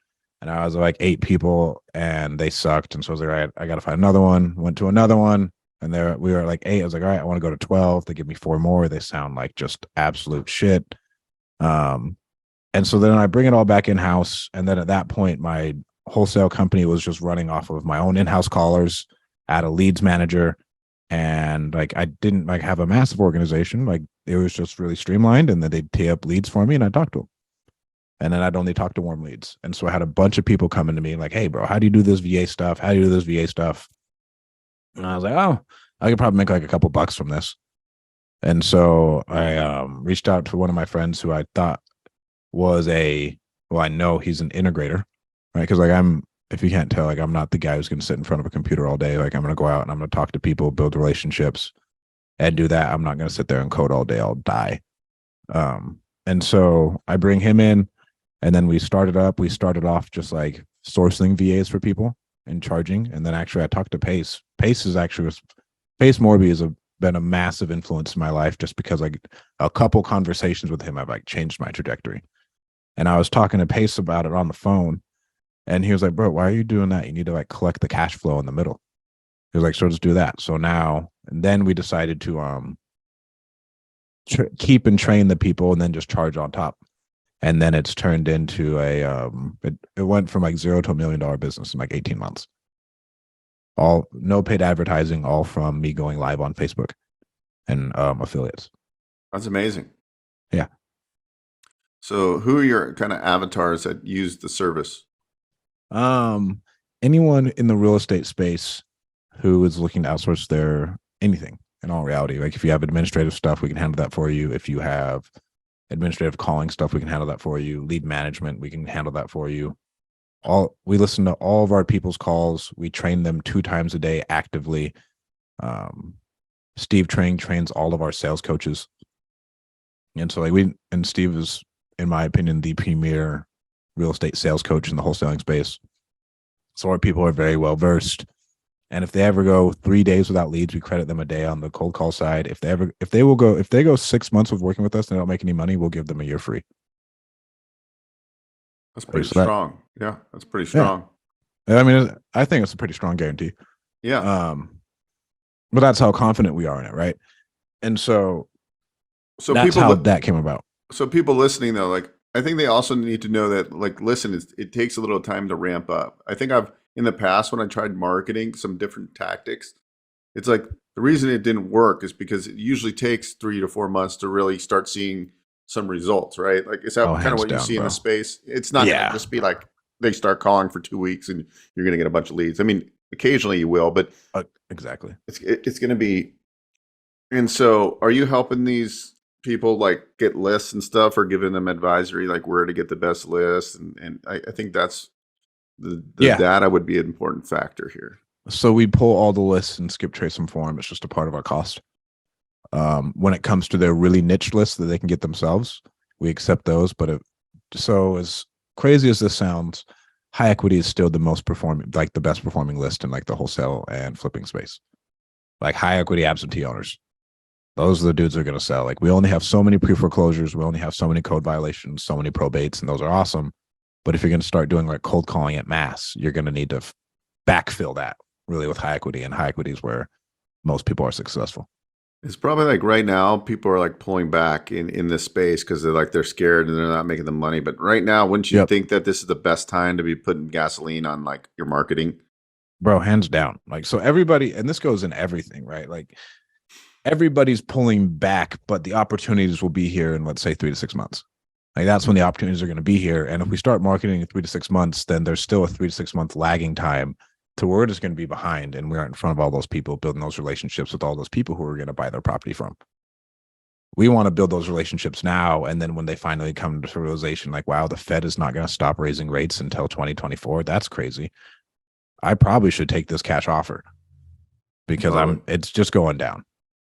and I was like 8 people and they sucked. And so I was like, all right, I got to find another one. Went to another one and we were like 8. I was like, all right, I want to go to 12. They give me 4 more. They sound like just absolute shit. And so then I bring it all back in-house. And then at that point, my wholesale company was just running off of my own in-house callers, add a leads manager. And like, I didn't like have a massive organization. Like it was just really streamlined and then they'd tee up leads for me and I'd talk to them. And then I'd only talk to warm leads. And so I had a bunch of people coming to me like, hey bro, how do you do this VA stuff? How do you do this VA stuff? And I was like, oh, I could probably make like a couple bucks from this. And so I reached out to one of my friends who I thought was I know he's an integrator, right? Because like if you can't tell, like I'm not the guy who's going to sit in front of a computer all day. Like I'm going to go out and I'm going to talk to people, build relationships, and do that. I'm not going to sit there and code all day. I'll die. And so I bring him in, and then we started off just like sourcing VAs for people and charging. And then actually I talked to Pace. Pace Morby has been a massive influence in my life just because like a couple conversations with him have like changed my trajectory. And I was talking to Pace about it on the phone, and he was like, "Bro, why are you doing that? You need to like collect the cash flow in the middle." He was like, "So just do that." So now, and then we decided to keep and train the people, and then just charge on top. And then it's turned into it went from like $0 to $1 million business in like 18 months. All no paid advertising, all from me going live on Facebook and affiliates. That's amazing. Yeah. So who are your kind of avatars that use the service? Anyone in the real estate space who is looking to outsource their anything, in all reality. Like if you have administrative stuff, we can handle that for you. If you have administrative calling stuff, we can handle that for you. Lead management, we can handle that for you. We listen to all of our people's calls. We train them 2 times a day actively. Steve trains all of our sales coaches. And so Steve is, in my opinion, the premier real estate sales coach in the wholesaling space. So our people are very well versed. And if they ever go 3 days without leads, we credit them a day on the cold call side. If they go 6 months of working with us and they don't make any money, we'll give them a year free. That's pretty strong. Yeah, that's pretty strong. Yeah. I mean, I think it's a pretty strong guarantee. Yeah. But that's how confident we are in it, right? And so that's people how that came about. So people listening though, like I think they also need to know that, like, listen, it takes a little time to ramp up. I think in the past when I tried marketing some different tactics, it's like the reason it didn't work is because it usually takes 3 to 4 months to really start seeing some results, right? Like, is that kind of what you see in the space? It's not going to just be like they start calling for 2 weeks and you're going to get a bunch of leads. I mean, occasionally you will, but exactly, it's going to be. And so, are you helping these people like get lists and stuff, or giving them advisory like where to get the best lists? And I think that's the data would be an important factor here. So we pull all the lists and skip trace them for them. It's just a part of our cost. When it comes to their really niche lists that they can get themselves, we accept those. But so as crazy as this sounds, high equity is still the most performing, like the best performing list in like the wholesale and flipping space. Like high equity absentee owners, those are the dudes that are going to sell. Like we only have so many pre-foreclosures, we only have so many code violations, so many probates, and those are awesome. But if you're going to start doing like cold calling at mass, you're going to need to backfill that really with high equity, and high equity is where most people are successful. It's probably like right now people are like pulling back in this space because they're scared and they're not making the money. But right now, wouldn't you think that this is the best time to be putting gasoline on like your marketing? Bro, hands down. Like, so everybody, and this goes in everything, right? Like everybody's pulling back, but the opportunities will be here in, let's say, 3 to 6 months. Like that's when the opportunities are going to be here. And if we start marketing in 3 to 6 months, then there's still a 3 to 6 month lagging time to where we're just going to be behind, and we aren't in front of all those people, building those relationships with all those people who are going to buy their property from. We want to build those relationships now. And then when they finally come to realization, like, wow, the Fed is not going to stop raising rates until 2024. That's crazy. I probably should take this cash offer because it's just going down.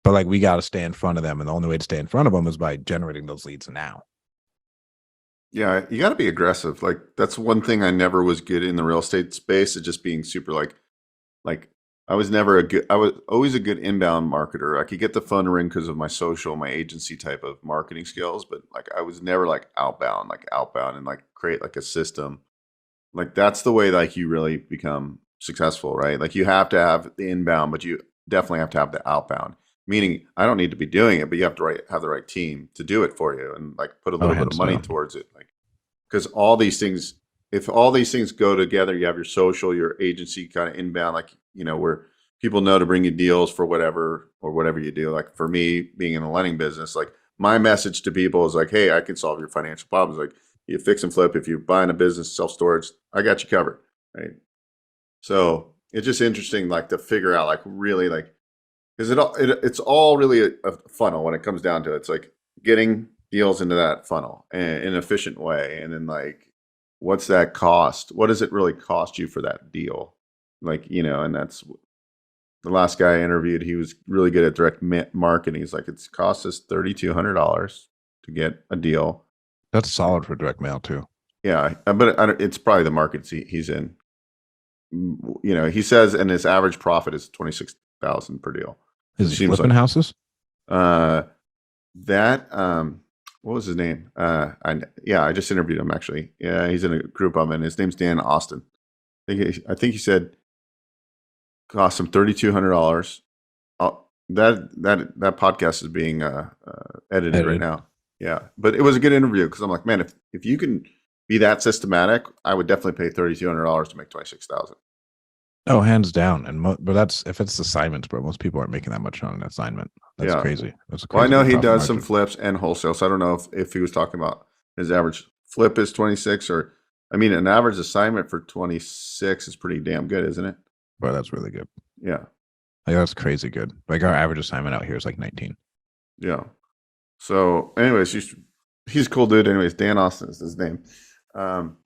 But like, we got to stay in front of them. And the only way to stay in front of them is by generating those leads now. Yeah, you got to be aggressive. Like that's one thing I never was good in the real estate space, is just being super like I was always a good inbound marketer. I could get the phone to ring because of my social, my agency type of marketing skills, but like I was never like outbound and like create like a system. Like that's the way like you really become successful, right? Like you have to have the inbound, but you definitely have to have the outbound. Meaning, I don't need to be doing it, but you have to have the right team to do it for you, and like put a little bit of money towards it. Like, because all these things, if all these things go together, you have your social, your agency kind of inbound, like, you know, where people know to bring you deals for whatever you do. Like for me, being in the lending business, like my message to people is like, hey, I can solve your financial problems. Like you fix and flip. If you're buying a business, self-storage, I got you covered, right? So it's just interesting, like to figure out, like really, like. Because it's all really a funnel when it comes down to it. It's like getting deals into that funnel in an efficient way. And then like, what's that cost? What does it really cost you for that deal? Like, you know, and that's the last guy I interviewed. He was really good at direct marketing. He's like, it's cost us $3,200 to get a deal. That's solid for direct mail too. Yeah, but it's probably the markets he's in. You know, he says, and his average profit is $26,000 per deal. Is he flipping houses? I what was his name? I just interviewed him actually. Yeah, he's in a group I'm in. His name's Dan Austin. I think he said cost him $3,200. That podcast is being edited right Edited. now. Yeah, but it was a good interview because I'm like, man, if you can be that systematic, I would definitely pay $3,200 to make 26,000. Oh, hands down. And but that's if it's assignments, bro. Most people aren't making that much on an assignment. That's Yeah. crazy. That's a Well, I crazy know he profit does some margin. flips and wholesale, so I don't know if he was talking about his average flip is 26 or I mean, an average assignment for 26 is pretty damn good, isn't it? Bro, that's really good. Yeah. Like that's crazy good. Like our average assignment out here is like 19. Yeah. So, anyways, he's a cool dude. Anyways, Dan Austin is his name. But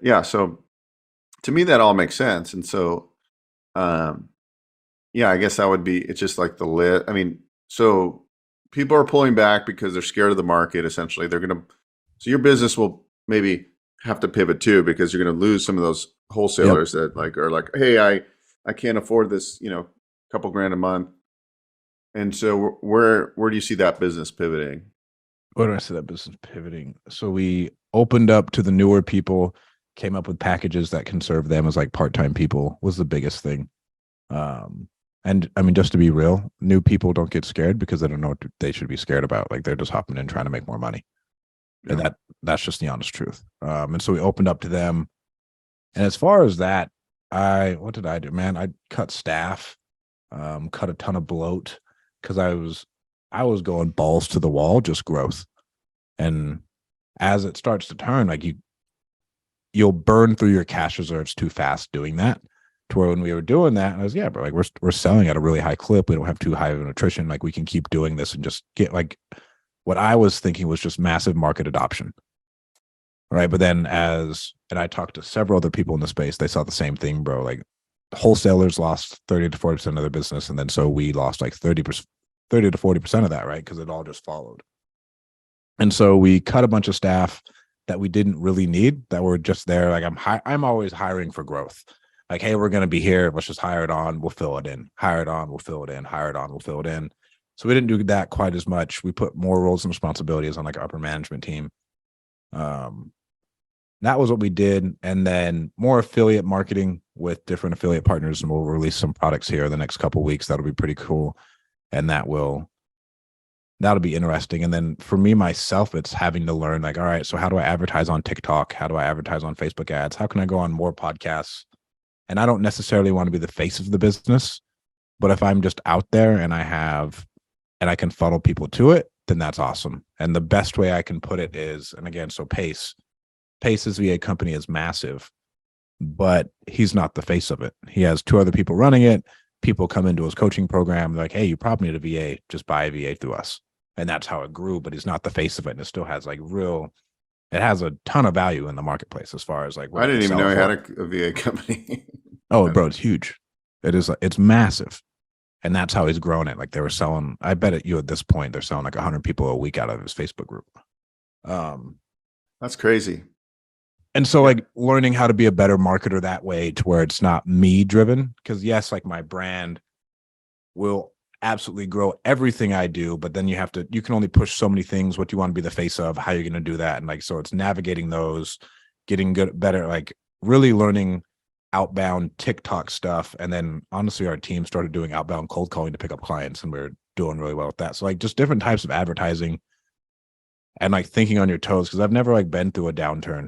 yeah, so to me that all makes sense. And so, yeah, I guess that would be. It's just like the lit. I mean, so people are pulling back because they're scared of the market. Essentially, they're gonna. So your business will maybe have to pivot too because you're gonna lose some of those wholesalers that like are like, hey, I can't afford this, couple grand a month. And so where do you see that business pivoting? Where do I see that business pivoting? So we opened up to the newer people, came up with packages that can serve them as like part-time people was the biggest thing. And I mean, just to be real, new people don't get scared because they don't know what they should be scared about. Like they're just hopping in trying to make more money. And Yeah. that's just the honest truth. And so we opened up to them. And as far as that, what did I do, man? I cut staff, cut a ton of bloat because I was going balls to the wall, just growth. And as it starts to turn, like you'll burn through your cash reserves too fast doing that. To where when we were doing that, I was, yeah, but like we're selling at a really high clip. We don't have too high of an attrition. Like we can keep doing this and just get like what I was thinking was just massive market adoption. Right. But then and I talked to several other people in the space, they saw the same thing, bro. Like wholesalers lost 30 to 40% of their business. And then so we lost like 30 to 40% of that, right? Because it all just followed. And so we cut a bunch of staff that we didn't really need that were just there. Like I'm always hiring for growth. Like, hey, we're going to be here. Let's just hire it on. We'll fill it in. Hire it on. We'll fill it in. Hire it on. We'll fill it in. So we didn't do that quite as much. We put more roles and responsibilities on like our upper management team. That was what we did. And then more affiliate marketing with different affiliate partners. And we'll release some products here in the next couple of weeks. That'll be pretty cool. And that'll be interesting. And then for me, myself, it's having to learn like, all right, so how do I advertise on TikTok? How do I advertise on Facebook ads? How can I go on more podcasts? And I don't necessarily want to be the face of the business, but if I'm just out there and I can funnel people to it, then that's awesome. And the best way I can put it is, and again, so Pace's VA company is massive, but he's not the face of it. He has two other people running it. People come into his coaching program. They're like, hey, you probably need a VA, just buy a VA through us. And that's how it grew, but he's not the face of it. And it still has it has a ton of value in the marketplace as far as like what I didn't even know he sell had a VA company. Oh, bro, it's huge. It's massive. And that's how he's grown it. Like they were selling, I bet at this point, they're selling like 100 people a week out of his Facebook group. That's crazy. And so like learning how to be a better marketer that way to where it's not me driven. Because yes, like my brand will absolutely grow everything I do, but then you can only push so many things, what you want to be the face of, how you're going to do that. And like, so it's navigating those, getting better, like really learning outbound TikTok stuff. And then honestly, our team started doing outbound cold calling to pick up clients and we're doing really well with that. So like just different types of advertising and like thinking on your toes. Cause I've never like been through a downturn.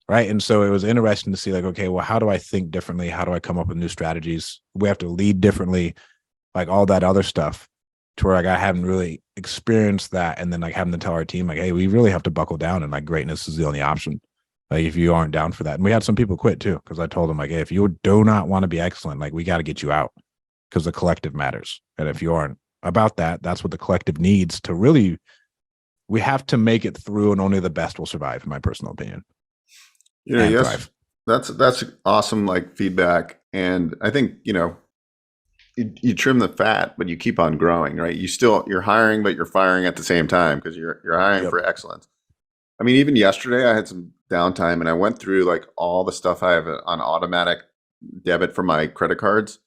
Right. And so it was interesting to see like, okay, well, how do I think differently? How do I come up with new strategies? We have to lead differently, like all that other stuff to where like I haven't really experienced that. And then like having to tell our team like, hey, we really have to buckle down and like greatness is the only option. Like if you aren't down for that. And we had some people quit too. Cause I told them like, hey, if you do not want to be excellent, like we got to get you out because the collective matters. And if you aren't about that, that's what the collective needs to really, we have to make it through and only the best will survive in my personal opinion. Yeah, yes, thrive. that's awesome. Like feedback, and I think you trim the fat, but you keep on growing, right? You're hiring, but you're firing at the same time because you're hiring for excellence. I mean, even yesterday I had some downtime, and I went through like all the stuff I have on automatic debit for my credit cards,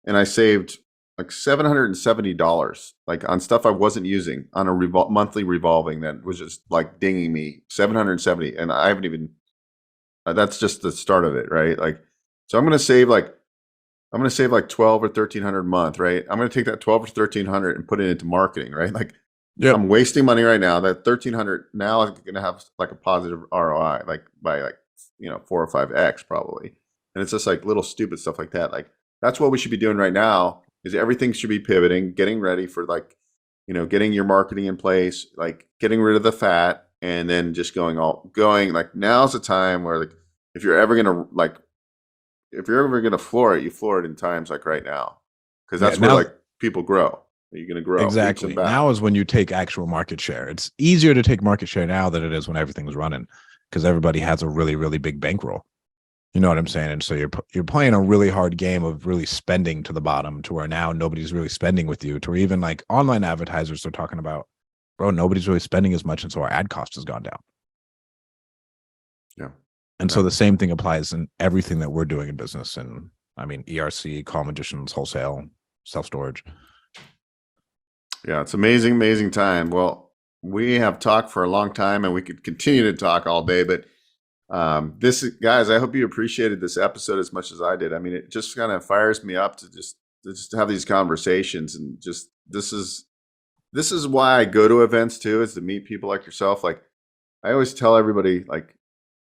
and I saved like $770, like on stuff I wasn't using on a monthly revolving that was just like dinging me 770. And I haven't even, that's just the start of it. Right. Like, so I'm going to save like 12 or 1300 a month. Right. I'm going to take that 12 or 1300 and put it into marketing. Right. Like I'm wasting money right now. That 1300 now is going to have like a positive ROI, like by like, 4 or 5x probably. And it's just like little stupid stuff like that. Like that's what we should be doing right now. Is everything should be pivoting, getting ready for like, getting your marketing in place, like getting rid of the fat, and then just going like now's the time where like if you're ever gonna floor it, you floor it in times like right now, because that's where like people grow. You're gonna grow exactly. Now is when you take actual market share. It's easier to take market share now than it is when everything's running, because everybody has a really, really big bankroll. You know what I'm saying? And so you're playing a really hard game of really spending to the bottom, to where now nobody's really spending with you, to where even like online advertisers are talking about, bro, nobody's really spending as much. And so our ad cost has gone down. Yeah. And so the same thing applies in everything that we're doing in business. And I mean, ERC, call magicians, wholesale, self-storage. Yeah. It's amazing, amazing time. Well, we have talked for a long time and we could continue to talk all day, but guys, I hope you appreciated this episode as much as I did. I mean, it just kind of fires me up to just have these conversations, and just this is why I go to events too, is to meet people like yourself. Like I always tell everybody, like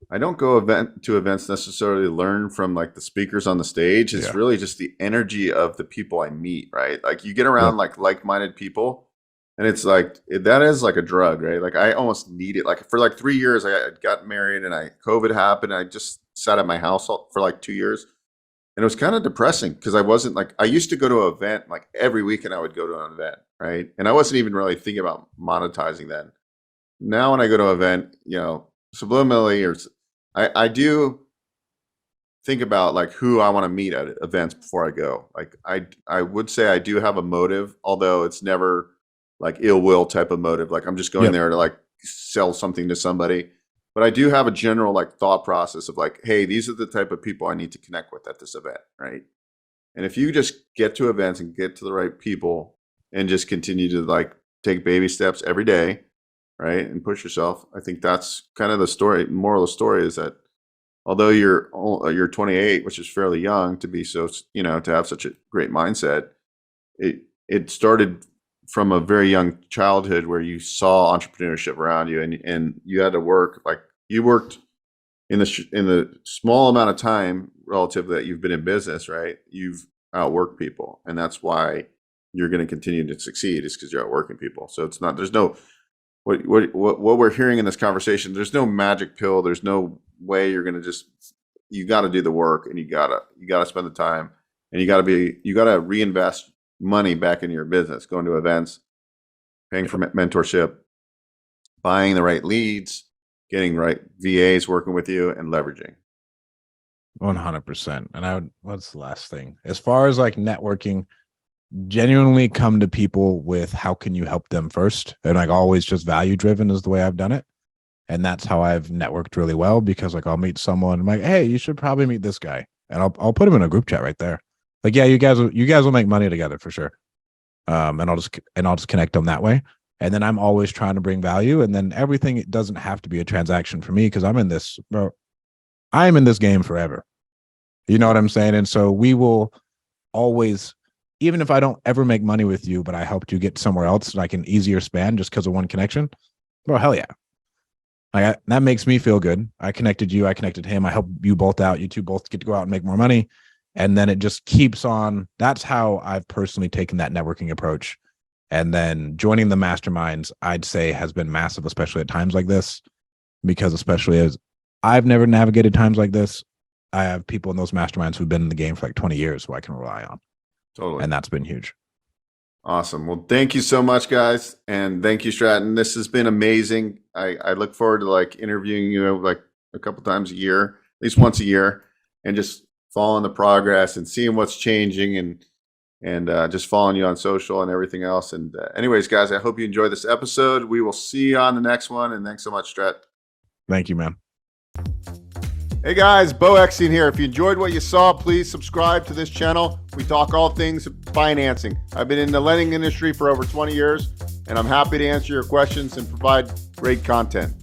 I don't go to events necessarily to learn from like the speakers on the stage. It's really just the energy of the people I meet, right? Like you get around like-minded people. And it's like, that is like a drug, right? Like I almost need it. Like for like 3 years, I got married and COVID happened. And I just sat at my house for like 2 years. And it was kind of depressing because I wasn't like, I used to go to an event, like every weekend I would go to an event, right? And I wasn't even really thinking about monetizing then. Now when I go to an event, subliminally, or I do think about like who I want to meet at events before I go. Like I would say I do have a motive, although it's never like ill will type of motive. Like I'm just going there to like sell something to somebody. But I do have a general like thought process of like, hey, these are the type of people I need to connect with at this event, right? And if you just get to events and get to the right people and just continue to like take baby steps every day, right, and push yourself, I think that's kind of the story. Moral of the story is that although you're 28, which is fairly young to be so, to have such a great mindset, it started from a very young childhood where you saw entrepreneurship around you, and you had to work. Like you worked in the small amount of time relative that you've been in business, right? You've outworked people, and that's why you're going to continue to succeed, is because you're outworking people. So it's not, there's no, what we're hearing in this conversation, there's no magic pill. There's no way you're going to you got to do the work, and you got to spend the time, and you got to reinvest money back into your business, going to events, paying for mentorship, buying the right leads, getting right VAs working with you, and leveraging. 100%. And what's the last thing? As far as like networking, genuinely come to people with how can you help them first. And like always just value driven is the way I've done it. And that's how I've networked really well, because like I'll meet someone, I'm like, hey, you should probably meet this guy. And I'll put him in a group chat right there. Like, yeah, you guys will make money together for sure. And I'll just connect them that way. And then I'm always trying to bring value. And then everything, it doesn't have to be a transaction for me, because I'm in this game forever. You know what I'm saying? And so we will always, even if I don't ever make money with you, but I helped you get somewhere else like an easier span just because of one connection, bro, hell yeah. That makes me feel good. I connected you, I connected him, I helped you both out. You two both get to go out and make more money. And then it just keeps on. That's how I've personally taken that networking approach. And then joining the masterminds, I'd say, has been massive, especially at times like this, because especially as I've never navigated times like this, I have people in those masterminds who've been in the game for like 20 years who I can rely on. Totally. And that's been huge. Awesome. Well, thank you so much, guys. And thank you, Stratton. This has been amazing. I look forward to like interviewing you like a couple times a year, at least once a year, and just following the progress and seeing what's changing, and just following you on social and everything else. And anyways, guys, I hope you enjoyed this episode. We will see you on the next one. And thanks so much, Strat. Thank you, man. Hey guys, Beau Eckstein here. If you enjoyed what you saw, please subscribe to this channel. We talk all things financing. I've been in the lending industry for over 20 years, and I'm happy to answer your questions and provide great content.